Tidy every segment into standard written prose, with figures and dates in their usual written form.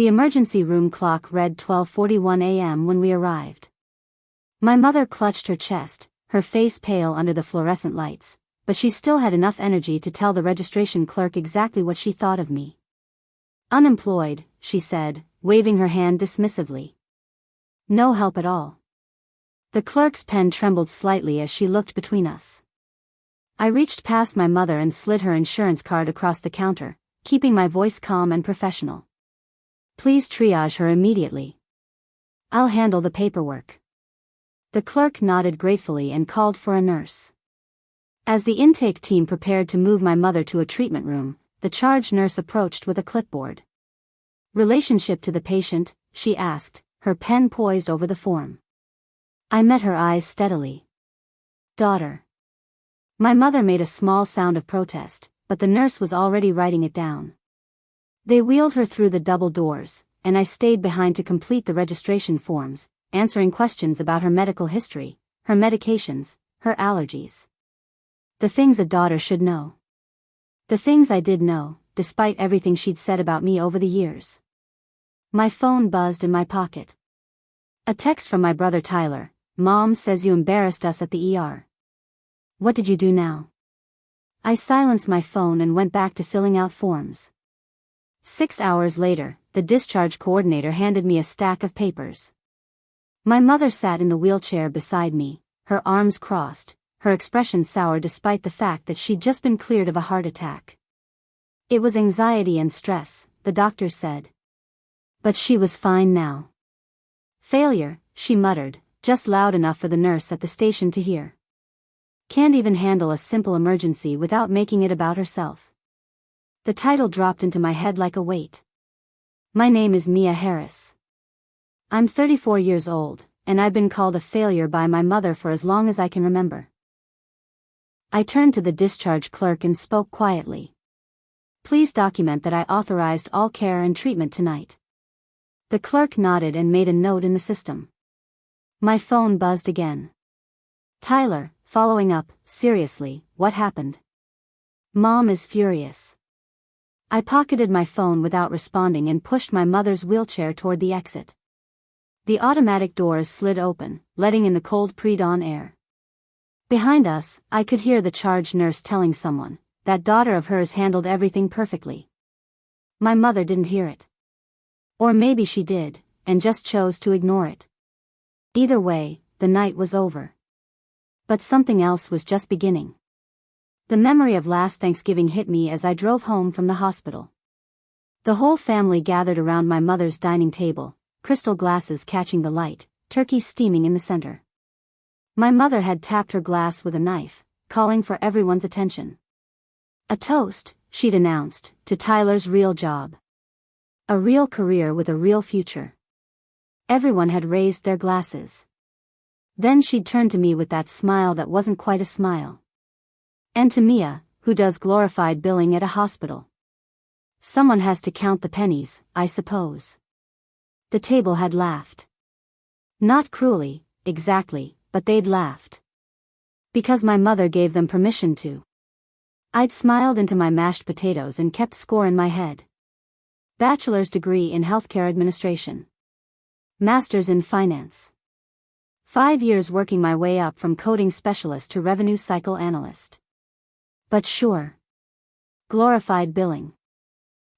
The emergency room clock read 12:41 a.m. when we arrived. My mother clutched her chest, her face pale under the fluorescent lights, but she still had enough energy to tell the registration clerk exactly what she thought of me. "Unemployed," she said, waving her hand dismissively. "No help at all." The clerk's pen trembled slightly as she looked between us. I reached past my mother and slid her insurance card across the counter, keeping my voice calm and professional. "Please triage her immediately. I'll handle the paperwork." The clerk nodded gratefully and called for a nurse. As the intake team prepared to move my mother to a treatment room, the charge nurse approached with a clipboard. "Relationship to the patient?" she asked, her pen poised over the form. I met her eyes steadily. "Daughter." My mother made a small sound of protest, but the nurse was already writing it down. They wheeled her through the double doors, and I stayed behind to complete the registration forms, answering questions about her medical history, her medications, her allergies. The things a daughter should know. The things I did know, despite everything she'd said about me over the years. My phone buzzed in my pocket. A text from my brother Tyler. "Mom says you embarrassed us at the ER. What did you do now?" I silenced my phone and went back to filling out forms. 6 hours later, the discharge coordinator handed me a stack of papers. My mother sat in the wheelchair beside me, her arms crossed, her expression sour despite the fact that she'd just been cleared of a heart attack. It was anxiety and stress, the doctor said. But she was fine now. "Failure," she muttered, just loud enough for the nurse at the station to hear. "Can't even handle a simple emergency without making it about herself." The title dropped into my head like a weight. My name is Mia Harris. I'm 34 years old, and I've been called a failure by my mother for as long as I can remember. I turned to the discharge clerk and spoke quietly. "Please document that I authorized all care and treatment tonight." The clerk nodded and made a note in the system. My phone buzzed again. "Tyler," following up, "Seriously, what happened?" "Mom is furious." I pocketed my phone without responding and pushed my mother's wheelchair toward the exit. The automatic doors slid open, letting in the cold pre-dawn air. Behind us, I could hear the charge nurse telling someone, that daughter of hers handled everything perfectly. My mother didn't hear it. Or maybe she did, and just chose to ignore it. Either way, the night was over. But something else was just beginning. The memory of last Thanksgiving hit me as I drove home from the hospital. The whole family gathered around my mother's dining table, crystal glasses catching the light, turkey steaming in the center. My mother had tapped her glass with a knife, calling for everyone's attention. "A toast," she'd announced, "to Tyler's real job. A real career with a real future." Everyone had raised their glasses. Then she'd turned to me with that smile that wasn't quite a smile. "And to Mia, who does glorified billing at a hospital. Someone has to count the pennies, I suppose." The table had laughed. Not cruelly, exactly, but they'd laughed. Because my mother gave them permission to. I'd smiled into my mashed potatoes and kept score in my head. Bachelor's degree in healthcare administration. Master's in finance. 5 years working my way up from coding specialist to revenue cycle analyst. But sure. Glorified billing.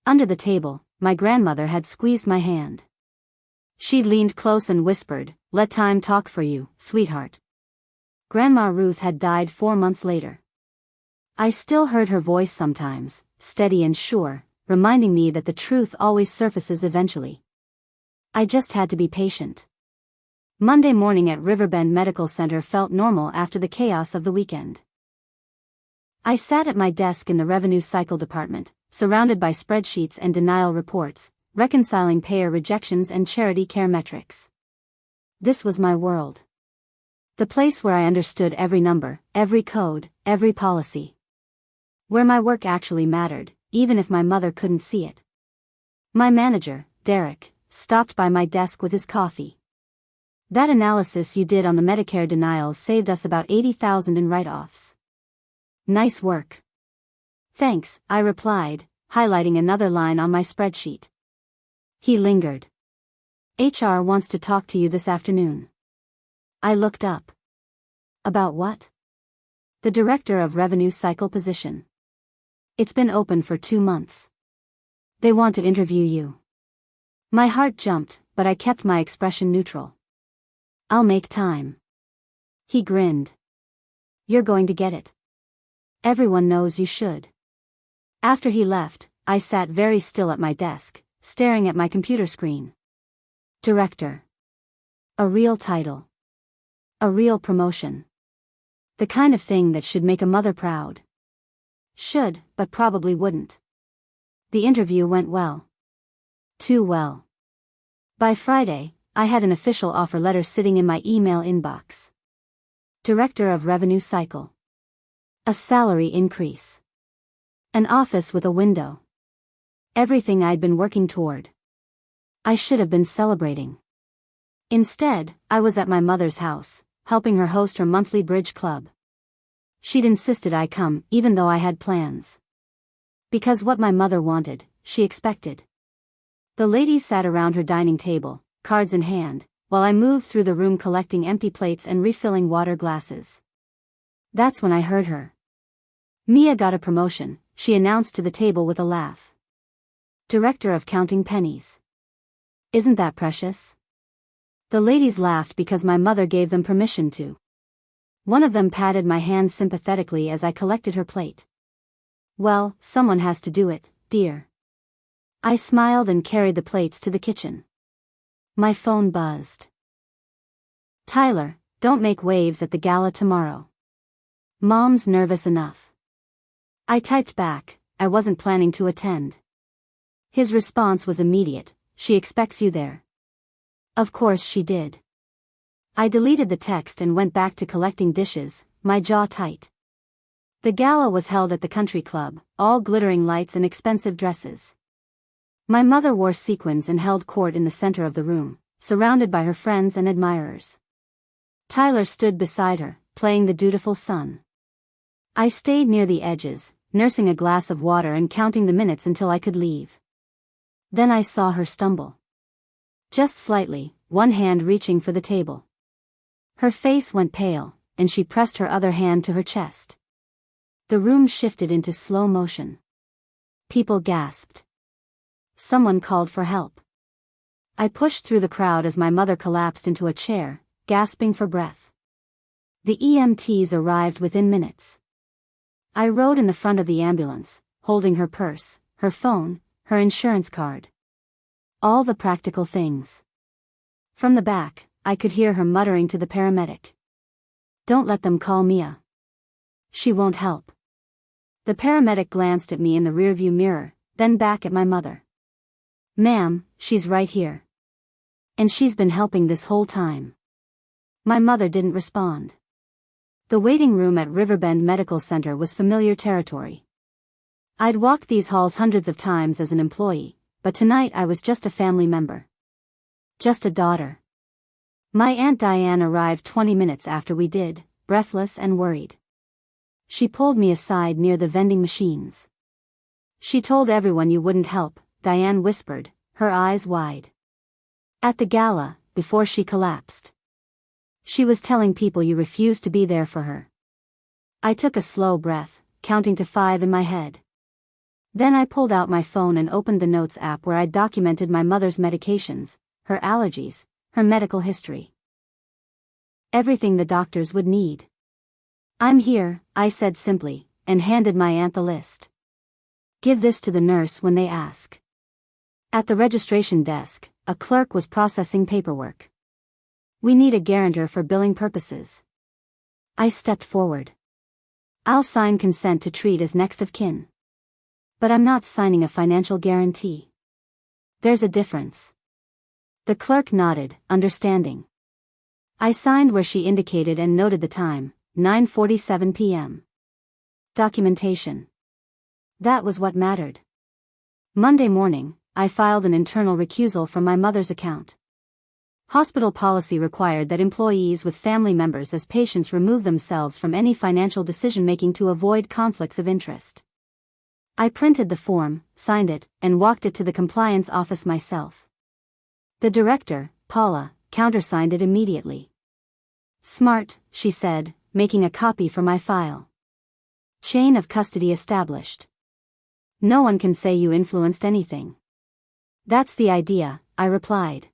Under the table, my grandmother had squeezed my hand. She'd leaned close and whispered, "Let time talk for you, sweetheart." Grandma Ruth had died 4 months later. I still heard her voice sometimes, steady and sure, reminding me that the truth always surfaces eventually. I just had to be patient. Monday morning at Riverbend Medical Center felt normal after the chaos of the weekend. I sat at my desk in the revenue cycle department, surrounded by spreadsheets and denial reports, reconciling payer rejections and charity care metrics. This was my world. The place where I understood every number, every code, every policy. Where my work actually mattered, even if my mother couldn't see it. My manager, Derek, stopped by my desk with his coffee. "That analysis you did on the Medicare denials saved us about $80,000 in write-offs. Nice work." "Thanks," I replied, highlighting another line on my spreadsheet. He lingered. HR wants to talk to you this afternoon. I looked up. About what? The Director of Revenue Cycle position. It's been open for 2 months. They want to interview you. My heart jumped, but I kept my expression neutral. I'll make time. He grinned. You're going to get it. Everyone knows you should. After he left, I sat very still at my desk, staring at my computer screen. Director. A real title. A real promotion. The kind of thing that should make a mother proud. Should, but probably wouldn't. The interview went well. Too well. By Friday, I had an official offer letter sitting in my email inbox. Director of Revenue Cycle. A salary increase. An office with a window. Everything I'd been working toward. I should have been celebrating. Instead, I was at my mother's house, helping her host her monthly bridge club. She'd insisted I come, even though I had plans. Because what my mother wanted, she expected. The ladies sat around her dining table, cards in hand, while I moved through the room collecting empty plates and refilling water glasses. That's when I heard her. Mia got a promotion, she announced to the table with a laugh. Director of Counting Pennies. Isn't that precious? The ladies laughed because my mother gave them permission to. One of them patted my hand sympathetically as I collected her plate. Well, someone has to do it, dear. I smiled and carried the plates to the kitchen. My phone buzzed. Tyler, don't make waves at the gala tomorrow. Mom's nervous enough. I typed back, I wasn't planning to attend. His response was immediate, she expects you there. Of course she did. I deleted the text and went back to collecting dishes, my jaw tight. The gala was held at the country club, all glittering lights and expensive dresses. My mother wore sequins and held court in the center of the room, surrounded by her friends and admirers. Tyler stood beside her, playing the dutiful son. I stayed near the edges, nursing a glass of water and counting the minutes until I could leave. Then I saw her stumble. Just slightly, one hand reaching for the table. Her face went pale, and she pressed her other hand to her chest. The room shifted into slow motion. People gasped. Someone called for help. I pushed through the crowd as my mother collapsed into a chair, gasping for breath. The EMTs arrived within minutes. I rode in the front of the ambulance, holding her purse, her phone, her insurance card. All the practical things. From the back, I could hear her muttering to the paramedic. Don't let them call Mia. She won't help. The paramedic glanced at me in the rearview mirror, then back at my mother. Ma'am, she's right here. And she's been helping this whole time. My mother didn't respond. The waiting room at Riverbend Medical Center was familiar territory. I'd walked these halls hundreds of times as an employee, but tonight I was just a family member. Just a daughter. My Aunt Diane arrived 20 minutes after we did, breathless and worried. She pulled me aside near the vending machines. She told everyone you wouldn't help, Diane whispered, her eyes wide. At the gala, before she collapsed. She was telling people you refused to be there for her. I took a slow breath, counting to 5 in my head. Then I pulled out my phone and opened the Notes app where I'd documented my mother's medications, her allergies, her medical history. Everything the doctors would need. I'm here, I said simply, and handed my aunt the list. Give this to the nurse when they ask. At the registration desk, a clerk was processing paperwork. We need a guarantor for billing purposes. I stepped forward. I'll sign consent to treat as next of kin. But I'm not signing a financial guarantee. There's a difference. The clerk nodded, understanding. I signed where she indicated and noted the time, 9:47 p.m. Documentation. That was what mattered. Monday morning, I filed an internal recusal from my mother's account. Hospital policy required that employees with family members as patients remove themselves from any financial decision-making to avoid conflicts of interest. I printed the form, signed it, and walked it to the compliance office myself. The director, Paula, countersigned it immediately. Smart, she said, making a copy for my file. Chain of custody established. No one can say you influenced anything. That's the idea, I replied.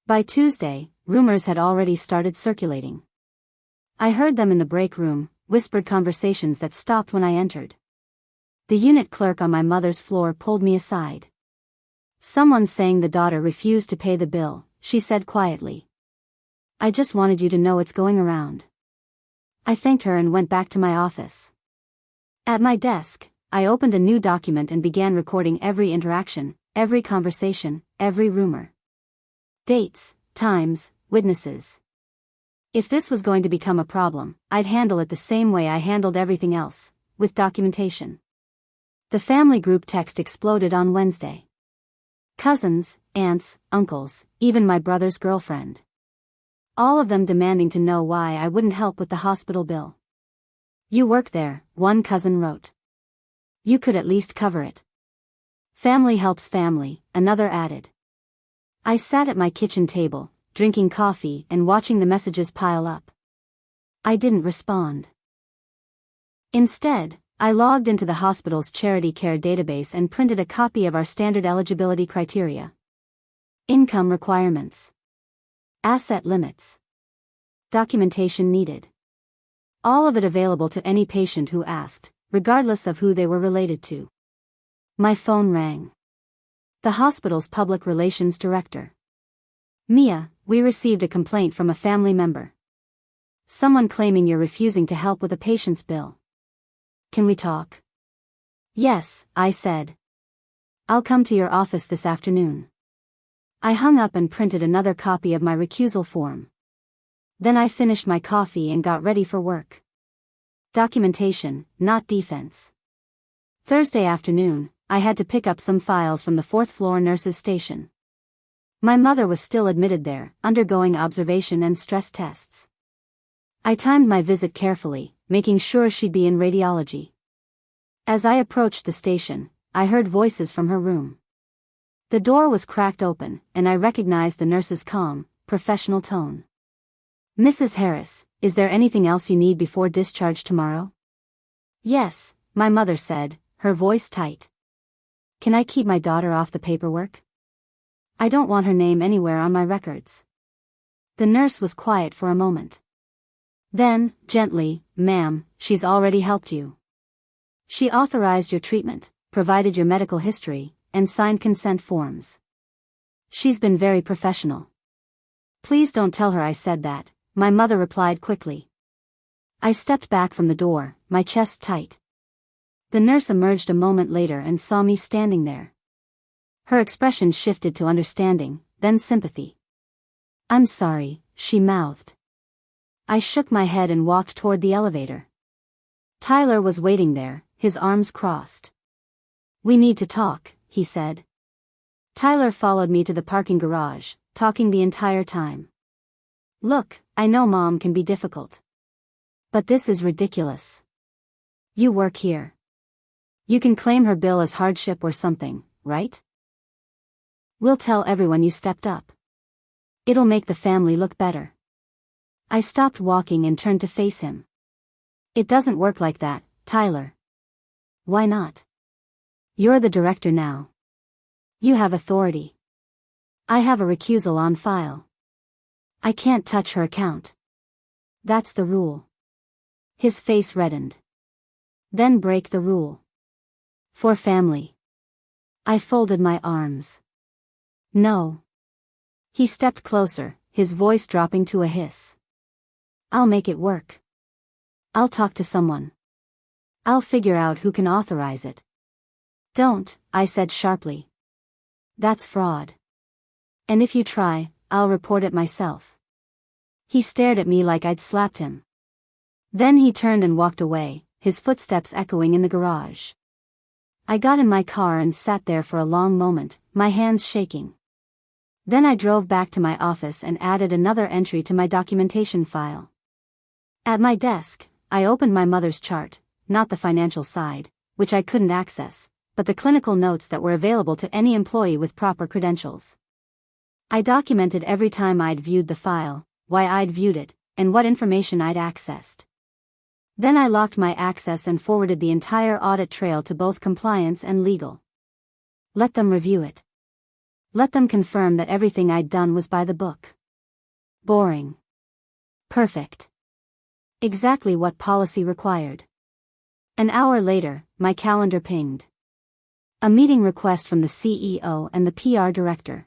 By Tuesday, rumors had already started circulating. I heard them in the break room, whispered conversations that stopped when I entered. The unit clerk on my mother's floor pulled me aside. Someone's saying the daughter refused to pay the bill, she said quietly. I just wanted you to know it's going around. I thanked her and went back to my office. At my desk, I opened a new document and began recording every interaction, every conversation, every rumor. Dates, times, witnesses. If this was going to become a problem, I'd handle it the same way I handled everything else, with documentation. The family group text exploded on Wednesday. Cousins, aunts, uncles, even my brother's girlfriend. All of them demanding to know why I wouldn't help with the hospital bill. You work there, one cousin wrote. You could at least cover it. Family helps family, another added. I sat at my kitchen table, drinking coffee and watching the messages pile up. I didn't respond. Instead, I logged into the hospital's charity care database and printed a copy of our standard eligibility criteria. Income requirements. Asset limits. Documentation needed. All of it available to any patient who asked, regardless of who they were related to. My phone rang. The hospital's public relations director. Mia, we received a complaint from a family member. Someone claiming you're refusing to help with a patient's bill. Can we talk? Yes, I said. I'll come to your office this afternoon. I hung up and printed another copy of my recusal form. Then I finished my coffee and got ready for work. Documentation, not defense. Thursday afternoon, I had to pick up some files from the fourth-floor nurses' station. My mother was still admitted there, undergoing observation and stress tests. I timed my visit carefully, making sure she'd be in radiology. As I approached the station, I heard voices from her room. The door was cracked open, and I recognized the nurse's calm, professional tone. Mrs. Harris, is there anything else you need before discharge tomorrow? Yes, my mother said, her voice tight. Can I keep my daughter off the paperwork? I don't want her name anywhere on my records. The nurse was quiet for a moment. Then, gently, ma'am, she's already helped you. She authorized your treatment, provided your medical history, and signed consent forms. She's been very professional. Please don't tell her I said that, my mother replied quickly. I stepped back from the door, my chest tight. The nurse emerged a moment later and saw me standing there. Her expression shifted to understanding, then sympathy. I'm sorry, she mouthed. I shook my head and walked toward the elevator. Tyler was waiting there, his arms crossed. We need to talk, he said. Tyler followed me to the parking garage, talking the entire time. Look, I know Mom can be difficult. But this is ridiculous. You work here. You can claim her bill as hardship or something, right? We'll tell everyone you stepped up. It'll make the family look better. I stopped walking and turned to face him. It doesn't work like that, Tyler. Why not? You're the director now. You have authority. I have a recusal on file. I can't touch her account. That's the rule. His face reddened. Then break the rule. For family. I folded my arms. No. He stepped closer, his voice dropping to a hiss. I'll make it work. I'll talk to someone. I'll figure out who can authorize it. Don't, I said sharply. That's fraud. And if you try, I'll report it myself. He stared at me like I'd slapped him. Then he turned and walked away, his footsteps echoing in the garage. I got in my car and sat there for a long moment, my hands shaking. Then I drove back to my office and added another entry to my documentation file. At my desk, I opened my mother's chart, not the financial side, which I couldn't access, but the clinical notes that were available to any employee with proper credentials. I documented every time I'd viewed the file, why I'd viewed it, and what information I'd accessed. Then I locked my access and forwarded the entire audit trail to both compliance and legal. Let them review it. Let them confirm that everything I'd done was by the book. Boring. Perfect. Exactly what policy required. An hour later, my calendar pinged. A meeting request from the CEO and the PR director.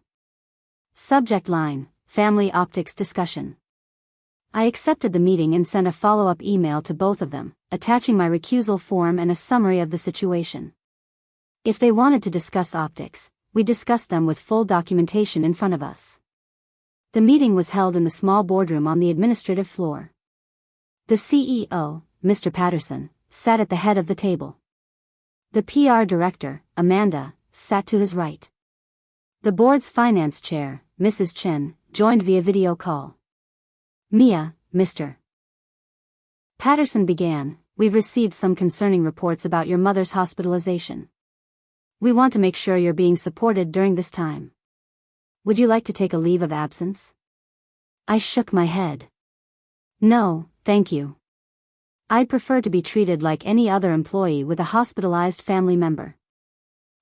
Subject line, Family Optics Discussion. I accepted the meeting and sent a follow-up email to both of them, attaching my recusal form and a summary of the situation. If they wanted to discuss optics, we discussed them with full documentation in front of us. The meeting was held in the small boardroom on the administrative floor. The CEO, Mr. Patterson, sat at the head of the table. The PR director, Amanda, sat to his right. The board's finance chair, Mrs. Chen, joined via video call. Mia, Mr. Patterson began, we've received some concerning reports about your mother's hospitalization. We want to make sure you're being supported during this time. Would you like to take a leave of absence? I shook my head. No, thank you. I'd prefer to be treated like any other employee with a hospitalized family member.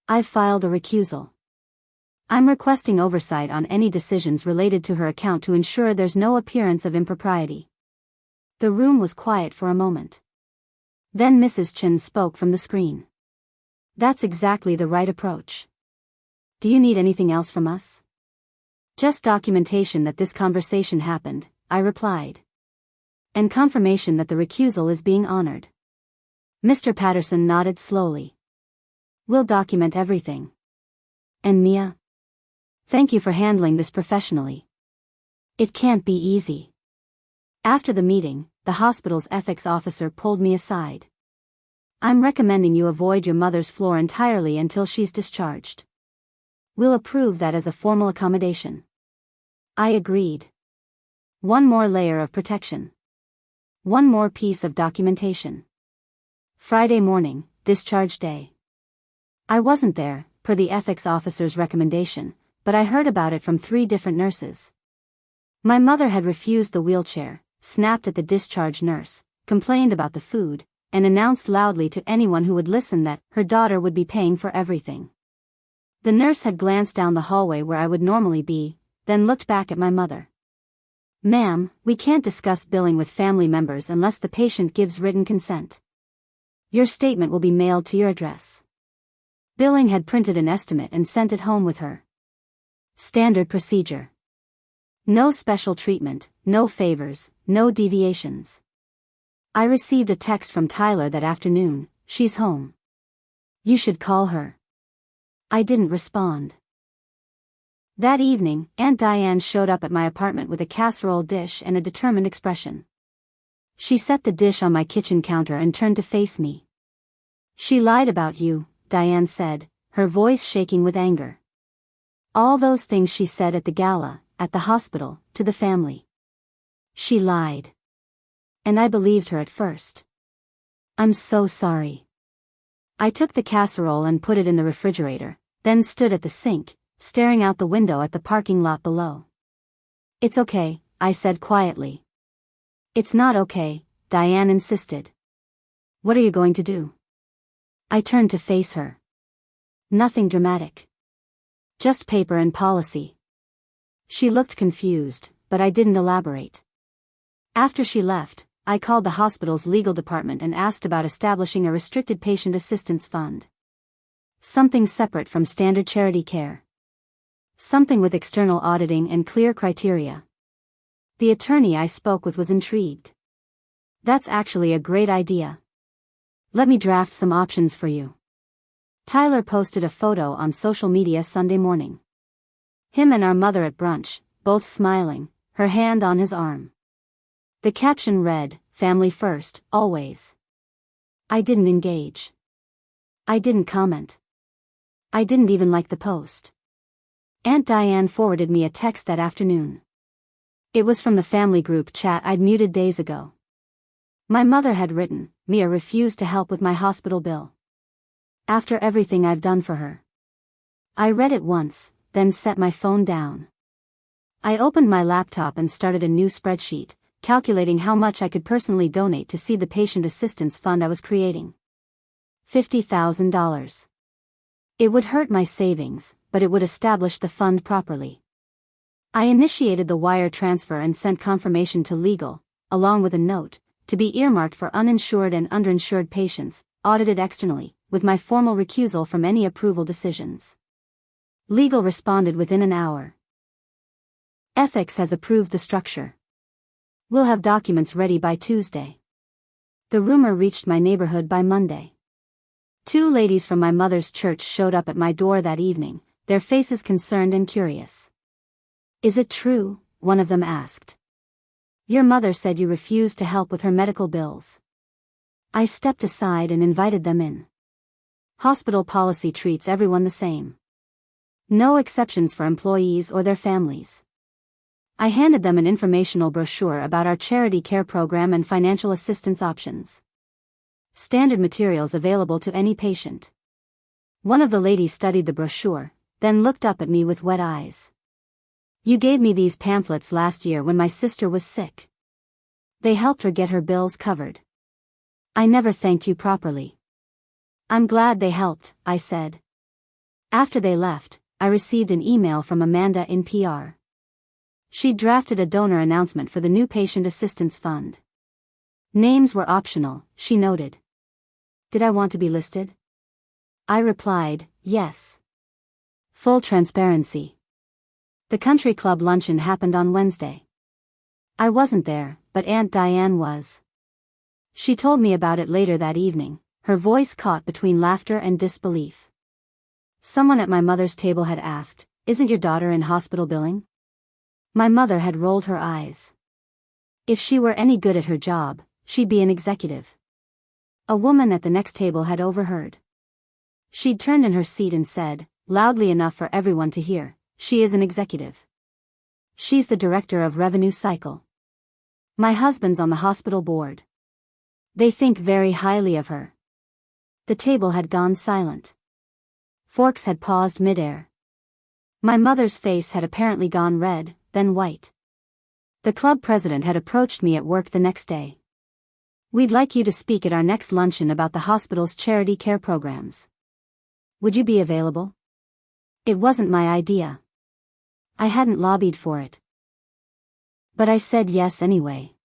I've filed a recusal. I'm requesting oversight on any decisions related to her account to ensure there's no appearance of impropriety. The room was quiet for a moment. Then Mrs. Chen spoke from the screen. That's exactly the right approach. Do you need anything else from us? Just documentation that this conversation happened, I replied. And confirmation that the recusal is being honored. Mr. Patterson nodded slowly. We'll document everything. And Mia? Thank you for handling this professionally. It can't be easy. After the meeting, the hospital's ethics officer pulled me aside. I'm recommending you avoid your mother's floor entirely until she's discharged. We'll approve that as a formal accommodation. I agreed. One more layer of protection. One more piece of documentation. Friday morning, discharge day. I wasn't there, per the ethics officer's recommendation, but I heard about it from 3 different nurses. My mother had refused the wheelchair, snapped at the discharge nurse, complained about the food, and announced loudly to anyone who would listen that her daughter would be paying for everything. The nurse had glanced down the hallway where I would normally be, then looked back at my mother. Ma'am, we can't discuss billing with family members unless the patient gives written consent. Your statement will be mailed to your address. Billing had printed an estimate and sent it home with her. Standard procedure. No special treatment, no favors, no deviations. I received a text from Tyler that afternoon, she's home. You should call her. I didn't respond. That evening, Aunt Diane showed up at my apartment with a casserole dish and a determined expression. She set the dish on my kitchen counter and turned to face me. She lied about you, Diane said, her voice shaking with anger. All those things she said at the gala, at the hospital, to the family. She lied. And I believed her at first. I'm so sorry. I took the casserole and put it in the refrigerator, then stood at the sink, staring out the window at the parking lot below. It's okay, I said quietly. It's not okay, Diane insisted. What are you going to do? I turned to face her. Nothing dramatic. Just paper and policy. She looked confused, but I didn't elaborate. After she left, I called the hospital's legal department and asked about establishing a restricted patient assistance fund. Something separate from standard charity care. Something with external auditing and clear criteria. The attorney I spoke with was intrigued. That's actually a great idea. Let me draft some options for you. Tyler posted a photo on social media Sunday morning. Him and our mother at brunch, both smiling, her hand on his arm. The caption read, "Family first, always." I didn't engage. I didn't comment. I didn't even like the post. Aunt Diane forwarded me a text that afternoon. It was from the family group chat I'd muted days ago. My mother had written, Mia refused to help with my hospital bill. After everything I've done for her. I read it once, then set my phone down. I opened my laptop and started a new spreadsheet, calculating how much I could personally donate to seed the patient assistance fund I was creating. $50,000. It would hurt my savings, but it would establish the fund properly. I initiated the wire transfer and sent confirmation to legal, along with a note, to be earmarked for uninsured and underinsured patients, audited externally, with my formal recusal from any approval decisions. Legal responded within an hour. Ethics has approved the structure. We'll have documents ready by Tuesday. The rumor reached my neighborhood by Monday. 2 ladies from my mother's church showed up at my door that evening, their faces concerned and curious. "Is it true?" one of them asked. "Your mother said you refused to help with her medical bills." I stepped aside and invited them in. Hospital policy treats everyone the same. No exceptions for employees or their families. I handed them an informational brochure about our charity care program and financial assistance options. Standard materials available to any patient. One of the ladies studied the brochure, then looked up at me with wet eyes. "You gave me these pamphlets last year when my sister was sick. They helped her get her bills covered. I never thanked you properly." "I'm glad they helped," I said. After they left, I received an email from Amanda in PR. She drafted a donor announcement for the new patient assistance fund. Names were optional, she noted. Did I want to be listed? I replied, yes. Full transparency. The country club luncheon happened on Wednesday. I wasn't there, but Aunt Diane was. She told me about it later that evening, her voice caught between laughter and disbelief. Someone at my mother's table had asked, "Isn't your daughter in hospital billing?" My mother had rolled her eyes. If she were any good at her job, she'd be an executive. A woman at the next table had overheard. She'd turned in her seat and said, loudly enough for everyone to hear, "She is an executive. She's the director of revenue cycle. My husband's on the hospital board. They think very highly of her." The table had gone silent. Forks had paused midair. My mother's face had apparently gone red, then white. The club president had approached me at work the next day. "We'd like you to speak at our next luncheon about the hospital's charity care programs. Would you be available?" It wasn't my idea. I hadn't lobbied for it. But I said yes anyway.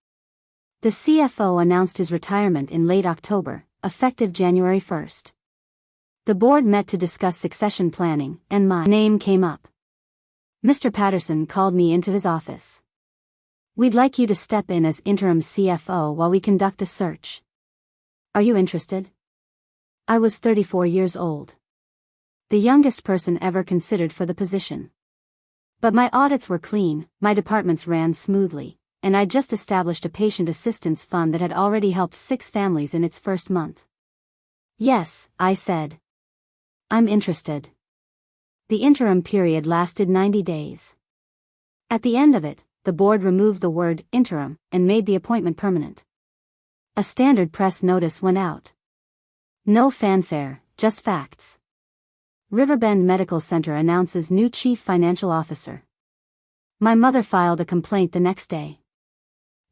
The CFO announced his retirement in late October, effective January 1st. The board met to discuss succession planning, and my name came up. Mr. Patterson called me into his office. "We'd like you to step in as interim CFO while we conduct a search. Are you interested?" I was 34 years old. The youngest person ever considered for the position. But my audits were clean, my departments ran smoothly, and I'd just established a patient assistance fund that had already helped 6 families in its first month. "Yes," I said. "I'm interested." The interim period lasted 90 days. At the end of it, the board removed the word interim and made the appointment permanent. A standard press notice went out. No fanfare, just facts. Riverbend Medical Center announces new chief financial officer. My mother filed a complaint the next day.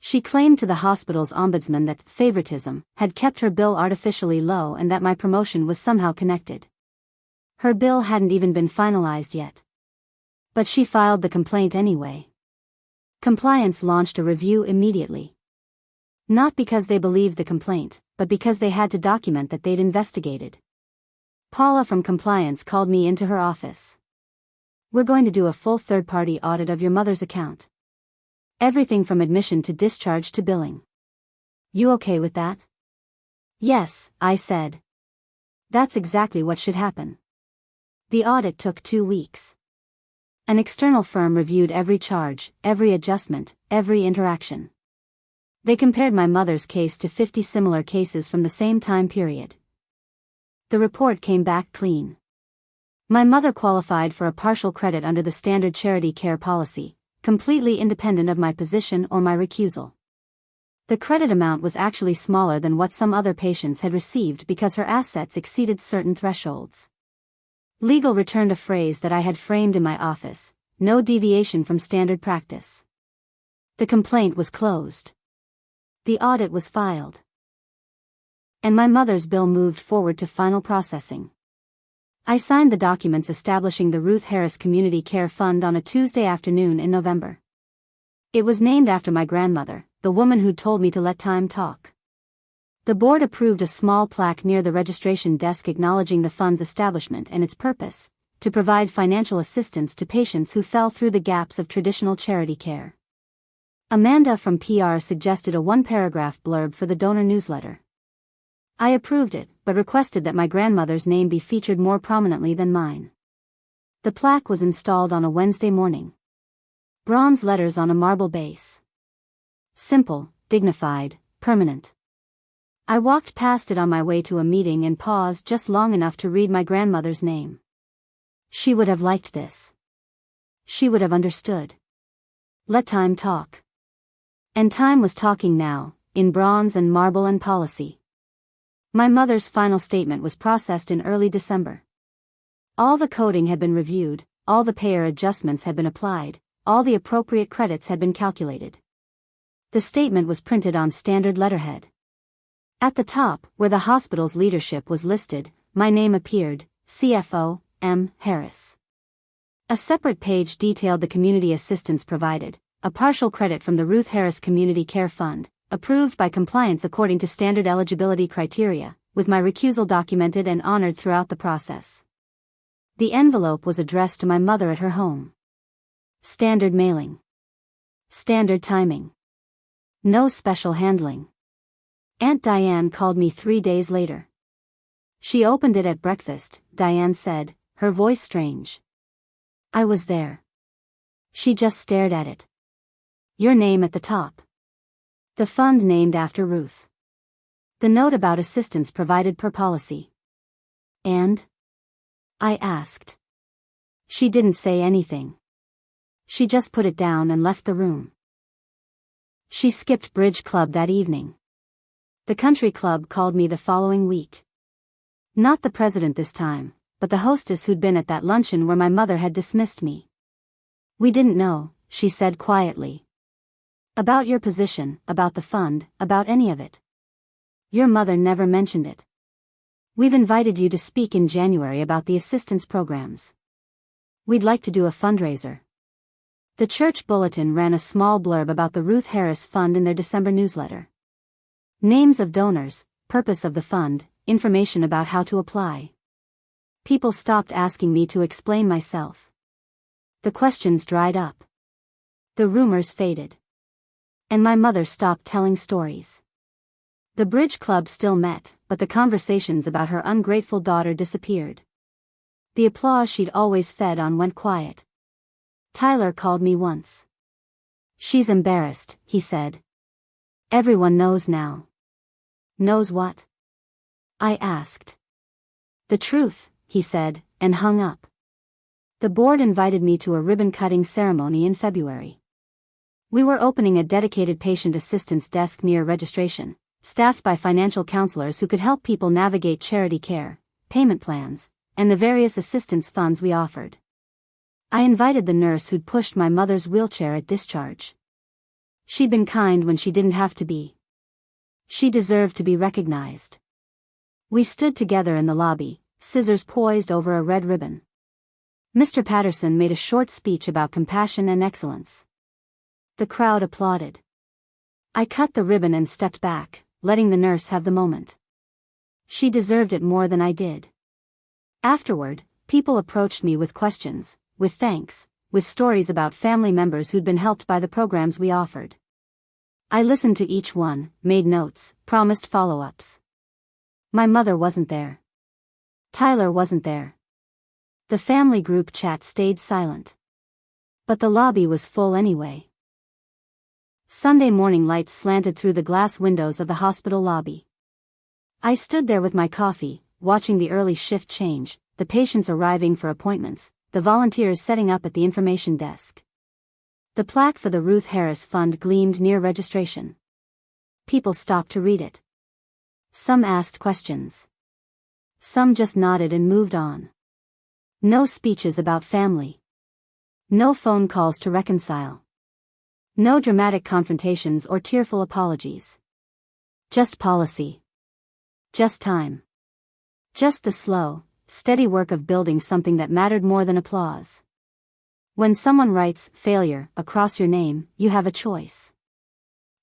She claimed to the hospital's ombudsman that favoritism had kept her bill artificially low and that my promotion was somehow connected. Her bill hadn't even been finalized yet. But she filed the complaint anyway. Compliance launched a review immediately. Not because they believed the complaint, but because they had to document that they'd investigated. Paula from compliance called me into her office. "We're going to do a full third-party audit of your mother's account. Everything from admission to discharge to billing. You okay with that?" "Yes," I said. "That's exactly what should happen." The audit took 2 weeks. An external firm reviewed every charge, every adjustment, every interaction. They compared my mother's case to 50 similar cases from the same time period. The report came back clean. My mother qualified for a partial credit under the standard charity care policy, completely independent of my position or my recusal. The credit amount was actually smaller than what some other patients had received because her assets exceeded certain thresholds. Legal returned a phrase that I had framed in my office: no deviation from standard practice. The complaint was closed. The audit was filed. And my mother's bill moved forward to final processing. I signed the documents establishing the Ruth Harris Community Care Fund on a Tuesday afternoon in November. It was named after my grandmother, the woman who'd told me to let time talk. The board approved a small plaque near the registration desk acknowledging the fund's establishment and its purpose, to provide financial assistance to patients who fell through the gaps of traditional charity care. Amanda from PR suggested a one-paragraph blurb for the donor newsletter. I approved it, but requested that my grandmother's name be featured more prominently than mine. The plaque was installed on a Wednesday morning. Bronze letters on a marble base. Simple, dignified, permanent. I walked past it on my way to a meeting and paused just long enough to read my grandmother's name. She would have liked this. She would have understood. Let time talk. And time was talking now, in bronze and marble and policy. My mother's final statement was processed in early December. All the coding had been reviewed, all the payer adjustments had been applied, all the appropriate credits had been calculated. The statement was printed on standard letterhead. At the top, where the hospital's leadership was listed, my name appeared, CFO, M. Harris. A separate page detailed the community assistance provided, a partial credit from the Ruth Harris Community Care Fund, approved by compliance according to standard eligibility criteria, with my recusal documented and honored throughout the process. The envelope was addressed to my mother at her home. Standard mailing. Standard timing. No special handling. Aunt Diane called me 3 days later. She opened it at breakfast, Diane said, her voice strange. I was there. She just stared at it. Your name at the top. The fund named after Ruth. The note about assistance provided per policy. And? I asked. She didn't say anything. She just put it down and left the room. She skipped bridge club that evening. The country club called me the following week. Not the president this time, but the hostess who'd been at that luncheon where my mother had dismissed me. We didn't know, she said quietly. About your position, about the fund, about any of it. Your mother never mentioned it. We've invited you to speak in January about the assistance programs. We'd like to do a fundraiser. The church bulletin ran a small blurb about the Ruth Harris Fund in their December newsletter. Names of donors, purpose of the fund, information about how to apply. People stopped asking me to explain myself. The questions dried up. The rumors faded. And my mother stopped telling stories. The bridge club still met, but the conversations about her ungrateful daughter disappeared. The applause she'd always fed on went quiet. Tyler called me once. She's embarrassed, he said. Everyone knows now. Knows what? I asked. The truth, he said, and hung up. The board invited me to a ribbon-cutting ceremony in February. We were opening a dedicated patient assistance desk near registration, staffed by financial counselors who could help people navigate charity care, payment plans, and the various assistance funds we offered. I invited the nurse who'd pushed my mother's wheelchair at discharge. She'd been kind when she didn't have to be. She deserved to be recognized. We stood together in the lobby, scissors poised over a red ribbon. Mr. Patterson made a short speech about compassion and excellence. The crowd applauded. I cut the ribbon and stepped back, letting the nurse have the moment. She deserved it more than I did. Afterward, people approached me with questions, with thanks, with stories about family members who'd been helped by the programs we offered. I listened to each one, made notes, promised follow-ups. My mother wasn't there. Tyler wasn't there. The family group chat stayed silent. But the lobby was full anyway. Sunday morning lights slanted through the glass windows of the hospital lobby. I stood there with my coffee, watching the early shift change, the patients arriving for appointments, the volunteers setting up at the information desk. The plaque for the Ruth Harris Fund gleamed near registration. People stopped to read it. Some asked questions. Some just nodded and moved on. No speeches about family. No phone calls to reconcile. No dramatic confrontations or tearful apologies. Just policy. Just time. Just the slow, steady work of building something that mattered more than applause. When someone writes failure across your name, you have a choice.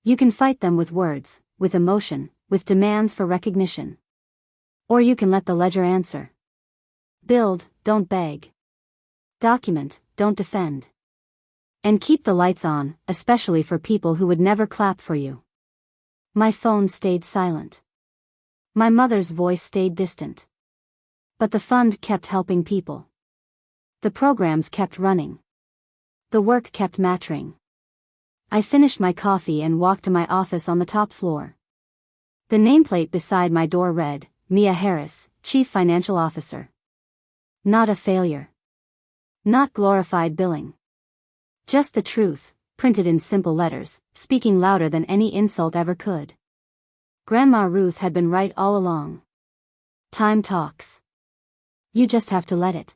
You can fight them with words, with emotion, with demands for recognition. Or you can let the ledger answer. Build, don't beg. Document, don't defend. And keep the lights on, especially for people who would never clap for you. My phone stayed silent. My mother's voice stayed distant. But the fund kept helping people. The programs kept running. The work kept mattering. I finished my coffee and walked to my office on the top floor. The nameplate beside my door read, Mia Harris, Chief Financial Officer. Not a failure. Not glorified billing. Just the truth, printed in simple letters, speaking louder than any insult ever could. Grandma Ruth had been right all along. Time talks. You just have to let it.